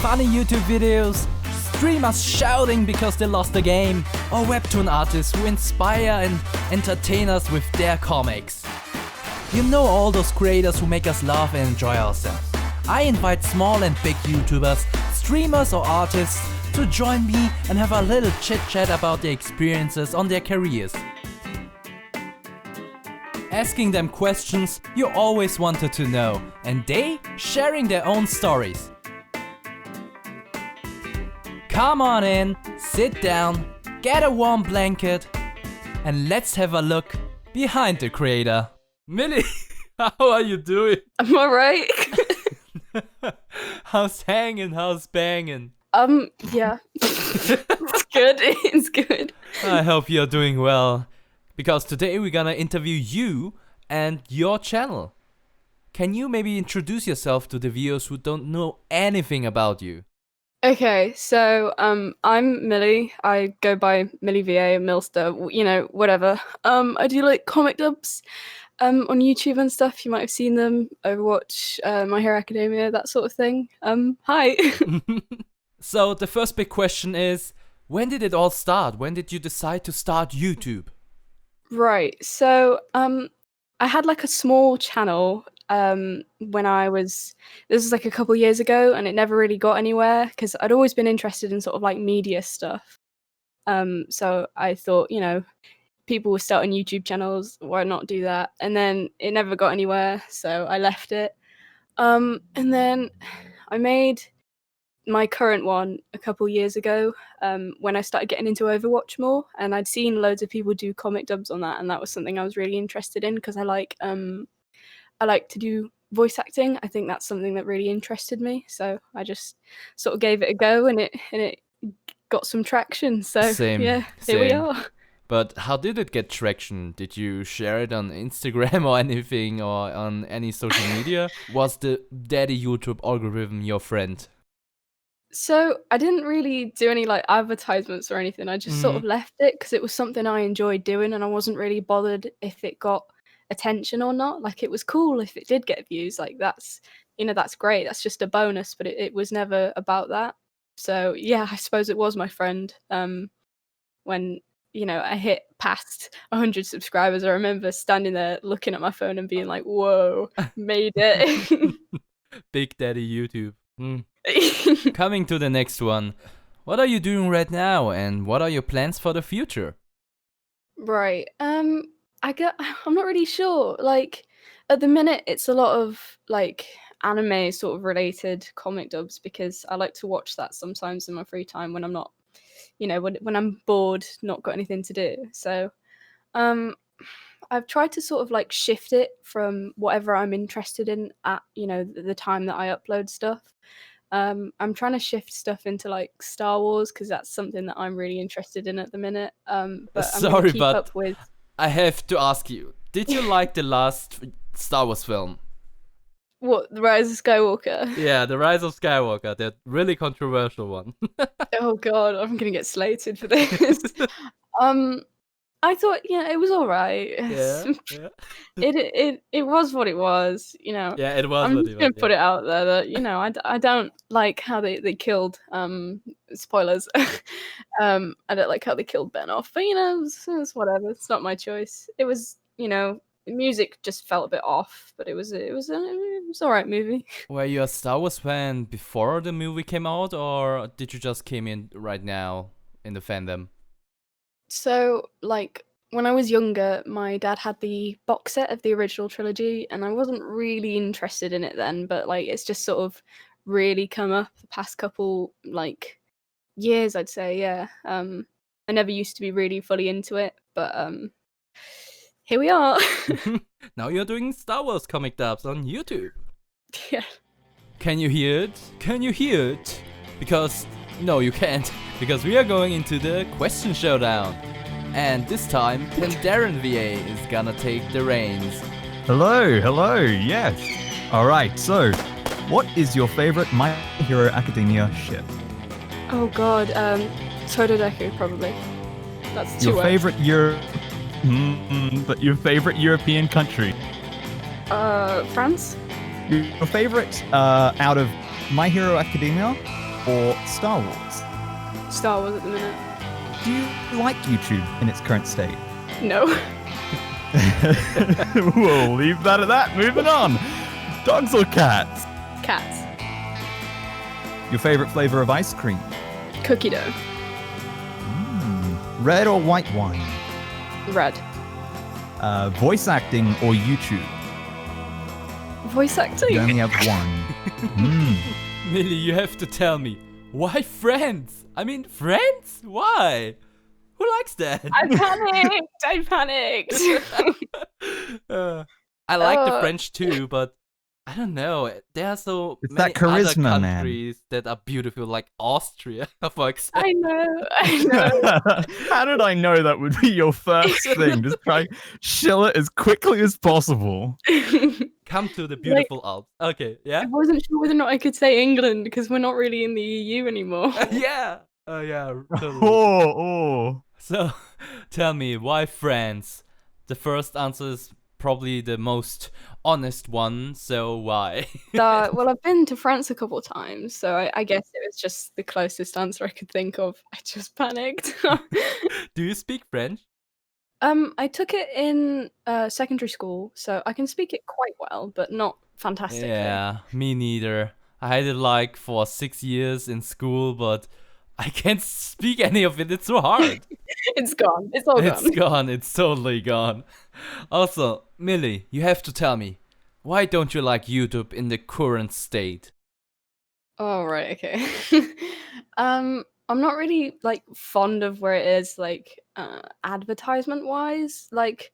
funny YouTube videos, streamers shouting because they lost the game, or webtoon artists who inspire and entertain us with their comics. You know all those creators who make us laugh and enjoy ourselves. I invite small and big YouTubers, streamers or artists to join me and have a little chit chat about their experiences on their careers. Asking them questions you always wanted to know, and they sharing their own stories. Come on in, sit down, get a warm blanket, and let's have a look behind the creator. Millie, how are you doing? I'm alright. How's hanging? How's banging? Yeah. It's good. It's good. I hope you're doing well, because today we're gonna interview you and your channel. Can you maybe introduce yourself to the viewers who don't know anything about you? Okay, so I'm Millie. I go by MillieVA, Millster, you know, whatever. I do like comic dubs on YouTube and stuff. You might have seen them. Overwatch, My Hero Academia, that sort of thing. Hi. So the first big question is, when did it all start? When did you decide to start YouTube? Right. So I had like a small channel when this was like a couple years ago, and it never really got anywhere because I'd always been interested in sort of like media stuff. So I thought, you know, people were starting YouTube channels, why not do that? And then it never got anywhere, so I left it. And then I made my current one a couple years ago when I started getting into Overwatch more, and I'd seen loads of people do comic dubs on that, and that was something I was really interested in because I like to do voice acting. I think that's something that really interested me, so I just sort of gave it a go, and it got some traction. So Same. Here we are. But how did it get traction? Did you share it on Instagram or anything, or on any social media? Was the daddy YouTube algorithm your friend? So I didn't really do any like advertisements or anything. I just sort of left it because it was something I enjoyed doing, and I wasn't really bothered if it got attention or not. Like, it was cool if it did get views. Like, that's, you know, that's great. That's just a bonus, but it was never about that. So yeah, I suppose it was my friend. When, you know, I hit past 100 subscribers, I remember standing there looking at my phone and being like, whoa, made it. Big daddy YouTube. Coming to the next one. What are you doing right now, and what are your plans for the future? Right. I'm not really sure. Like, at the minute, it's a lot of like anime sort of related comic dubs because I like to watch that sometimes in my free time when I'm not, you know, when I'm bored, not got anything to do. So, I've tried to sort of like shift it from whatever I'm interested in at, you know, the time that I upload stuff. I'm trying to shift stuff into like Star Wars because that's something that I'm really interested in at the minute. But I'm gonna keep up with. I have to ask you, did you like the last Star Wars film? What, The Rise of Skywalker? Yeah, The Rise of Skywalker, that really controversial one. Oh god, I'm gonna get slated for this. I thought, yeah, it was alright. Yeah. It was what it was, you know. Yeah, it was I'm what just it gonna was. put it out there that, you know, I don't like how they killed spoilers. I don't like how they killed Ben off, but you know, it's whatever. It's not my choice. It was, you know, the music just felt a bit off, but it was alright movie. Were you a Star Wars fan before the movie came out, or did you just came in right now in the fandom? So, like, when I was younger, my dad had the box set of the original trilogy, and I wasn't really interested in it then, but, like, it's just sort of really come up the past couple, like, years, I'd say, yeah. I never used to be really fully into it, but, here we are. Now you're doing Star Wars comic dubs on YouTube. Yeah. Can you hear it? Can you hear it? Because, no, you can't. Because we are going into the question showdown. And this time, VA is gonna take the reins. Hello, yes. Alright, so, what is your favorite My Hero Academia ship? Oh god, Totodeko, probably. That's too Your favorite but your favorite European country? France? Your favorite out of My Hero Academia or Star Wars? Star Wars at the minute. Do you like YouTube in its current state? No. We'll leave that at that. Moving on. Dogs or cats? Cats. Your favorite flavor of ice cream? Cookie dough. Red or white wine? Red. Voice acting or YouTube? Voice acting. You only have one. Millie, you have to tell me. Why friends? I mean, friends? Why? Who likes that? I panicked. I like the French too, but I don't know. There are so It's many that charisma, other man. countries that are beautiful, like Austria, for example. I know. How did I know that would be your first thing? Just try shill it as quickly as possible. Come to the beautiful Alps. Okay, yeah? I wasn't sure whether or not I could say England because we're not really in the EU anymore. Yeah. Oh, yeah, totally. Oh. So, tell me, why France? The first answer is probably the most honest one, so why? Well, I've been to France a couple of times, so I guess it was just the closest answer I could think of. I just panicked. Do you speak French? I took it in secondary school, so I can speak it quite well, but not fantastically. Yeah, me neither. I had it like for 6 years in school, but I can't speak any of it. It's so hard. It's gone. It's all It's gone. gone. It's totally gone. Also, Millie, you have to tell me, why don't you like YouTube in the current state? Oh, right, okay. I'm not really like fond of where it is like advertisement wise. Like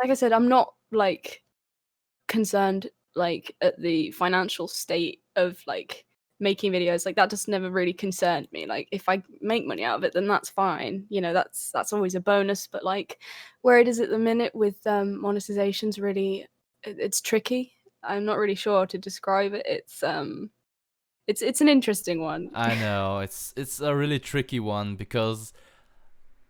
I said, I'm not like concerned like at the financial state of like making videos. Like that just never really concerned me. Like if I make money out of it, then that's fine. You know, that's always a bonus. But like where it is at the minute with monetization's really it's tricky. I'm not really sure how to describe it. It's an interesting one. I know, it's a really tricky one because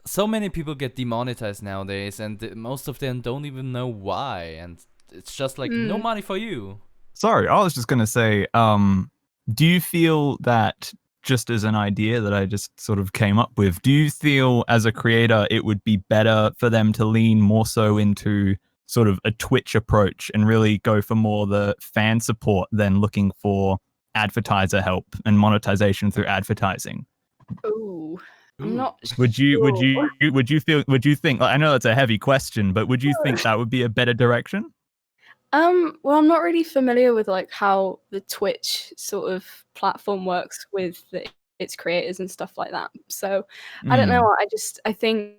so many people get demonetized nowadays and most of them don't even know why, and it's just like no money for you. Sorry, I was just going to say, do you feel that, just as an idea that I just sort of came up with, do you feel as a creator it would be better for them to lean more so into sort of a Twitch approach and really go for more the fan support than looking for advertiser help and monetization through advertising? Ooh. I'm not Would you sure. would you think, I know that's a heavy question, but would you think that would be a better direction? Well, I'm not really familiar with like how the Twitch sort of platform works with its creators and stuff like that. So I don't know. I think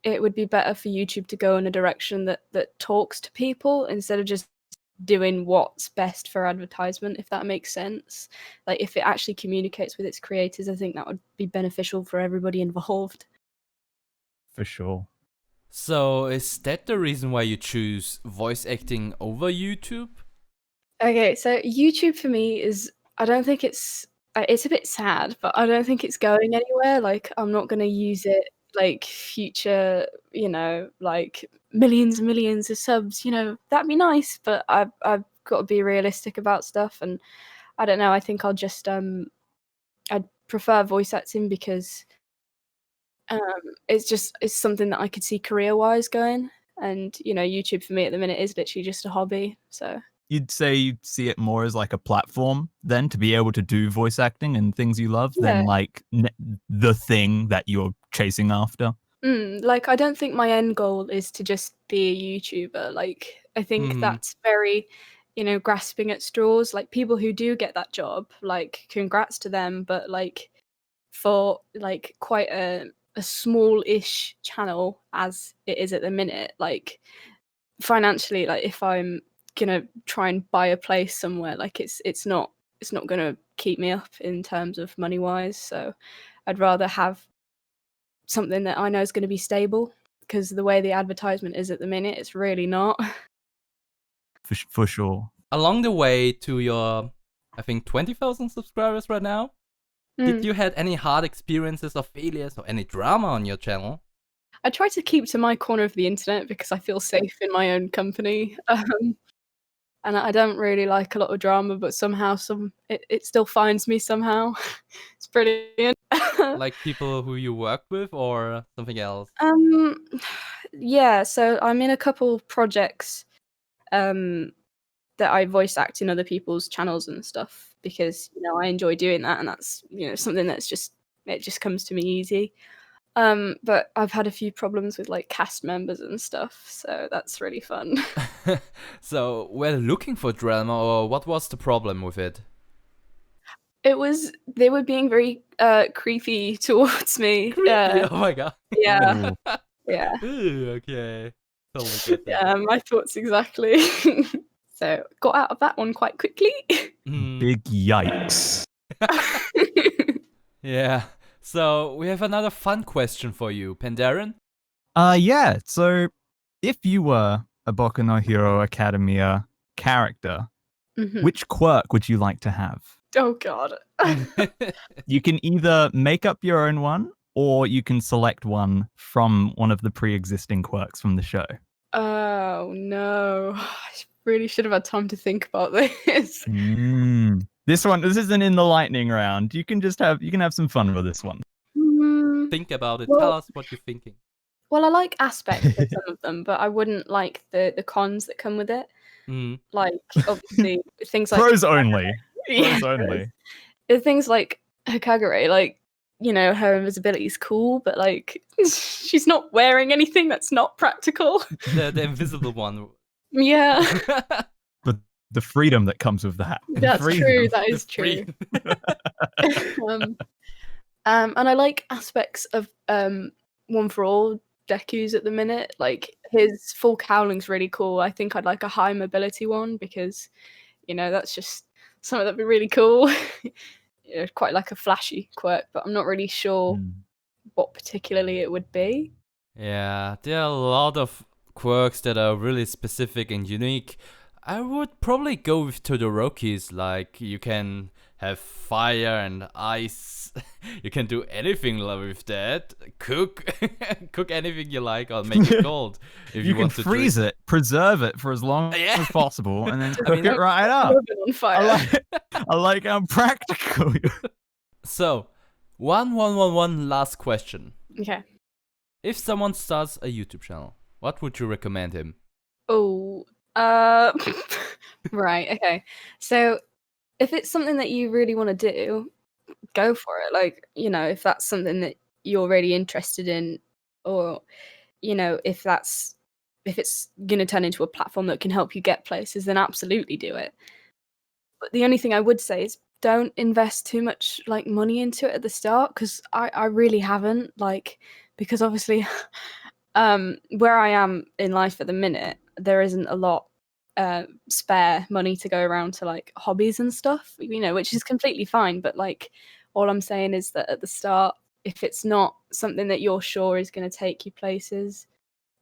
it would be better for YouTube to go in a direction that talks to people instead of just doing what's best for advertisement, if that makes sense. Like if it actually communicates with its creators, I think that would be beneficial for everybody involved. For sure. So is that the reason why you choose voice acting over YouTube? Okay, so YouTube for me is, I don't think it's a bit sad, but I don't think it's going anywhere. Like I'm not going to use it like future, you know, like millions and millions of subs, you know, that'd be nice, but I've got to be realistic about stuff, and I don't know, I think I'll just I'd prefer voice acting because it's something that I could see career-wise going, and you know, YouTube for me at the minute is literally just a hobby. So You'd say you'd see it more as like a platform then to be able to do voice acting and things you love than like the thing that you're chasing after. Like I don't think my end goal is to just be a YouTuber. Like I think that's very, you know, grasping at straws. Like people who do get that job, like congrats to them, but like for like quite a small-ish channel as it is at the minute, like financially, like if I'm gonna try and buy a place somewhere, like it's not gonna keep me up in terms of money wise. So I'd rather have something that I know is going to be stable, because the way the advertisement is at the minute, it's really not. For sure. Along the way to your, I think, 20,000 subscribers right now, did you had any hard experiences or failures or any drama on your channel? I try to keep to my corner of the internet because I feel safe in my own company. and I don't really like a lot of drama, but somehow it still finds me somehow. It's brilliant. Like people who you work with or something else? Yeah, so I'm in a couple projects that I voice act in other people's channels and stuff because I enjoy doing that, and that's something that's just comes to me easy. But I've had a few problems with like cast members and stuff, so that's really fun. So we're looking for drama, or what was the problem with it? They were being very creepy towards me. Creepy, oh my god. Yeah, yeah, Ooh, okay. Totally get that. yeah. My thoughts exactly. So got out of that one quite quickly. Big yikes. Yeah. So we have another fun question for you, Pandaren. Yeah. So if you were a Boku no Hero Academia character, which quirk would you like to have? Oh god. You can either make up your own one, or you can select one from one of the pre-existing quirks from the show. Oh no. I really should have had time to think about this. This isn't in the lightning round. You can have some fun with this one. Think about it. Well, Tell us what you're thinking. Well, I like aspects of some of them, but I wouldn't like the cons that come with it. Like obviously things like Pros only. Yeah, Pros only. things like Hokagure, like her invisibility is cool, but like she's not wearing anything that's not practical. The invisible one. Yeah. But the freedom that comes with that. That's true. That is The true. And I like aspects of One for All Deku's at the minute. Like his full cowling's really cool. I think I'd like a high mobility one because that's just something that'd be really cool. Quite like a flashy quirk, but I'm not really sure what particularly it would be. Yeah, there are a lot of quirks that are really specific and unique. I would probably go with Todoroki's, like you can have fire and ice. You can do anything with that. Cook anything you like or make it cold. If you want can to freeze it, preserve it for as long as possible, and then cook it right up. On fire. I like how practical. So, one last question. Okay. If someone starts a YouTube channel, what would you recommend him? Oh, right. Okay. So, if it's something that you really want to do, go for it. Like, if that's something that you're really interested in, or, if it's going to turn into a platform that can help you get places, then absolutely do it. But the only thing I would say is don't invest too much like money into it at the start, because I really haven't, like, because obviously where I am in life at the minute, there isn't a lot spare money to go around to like hobbies and stuff, which is completely fine. But like, all I'm saying is that at the start, if it's not something that you're sure is going to take you places,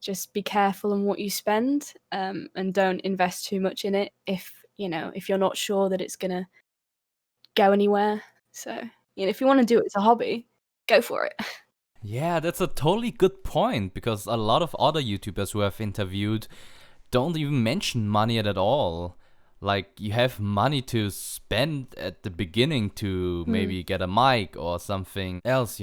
just be careful on what you spend, and don't invest too much in it if you're not sure that it's going to go anywhere. So if you want to do it as a hobby, go for it. Yeah, that's a totally good point, because a lot of other YouTubers who I've interviewed don't even mention money at all. Like, you have money to spend at the beginning to maybe get a mic or something else,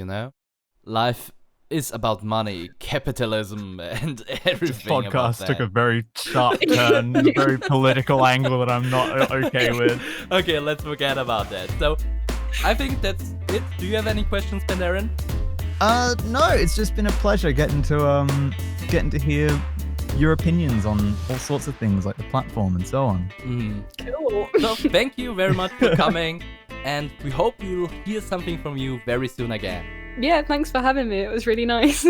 Life is about money, capitalism, and everything. This about podcast that. took a very sharp turn, a very political angle that I'm not okay with. Okay, let's forget about that. So, I think that's it. Do you have any questions, Pandaren? No, it's just been a pleasure getting to hear your opinions on all sorts of things like the platform and so on. Cool. So thank you very much for coming, and we hope we'll hear something from you very soon again. Yeah, thanks for having me. It was really nice.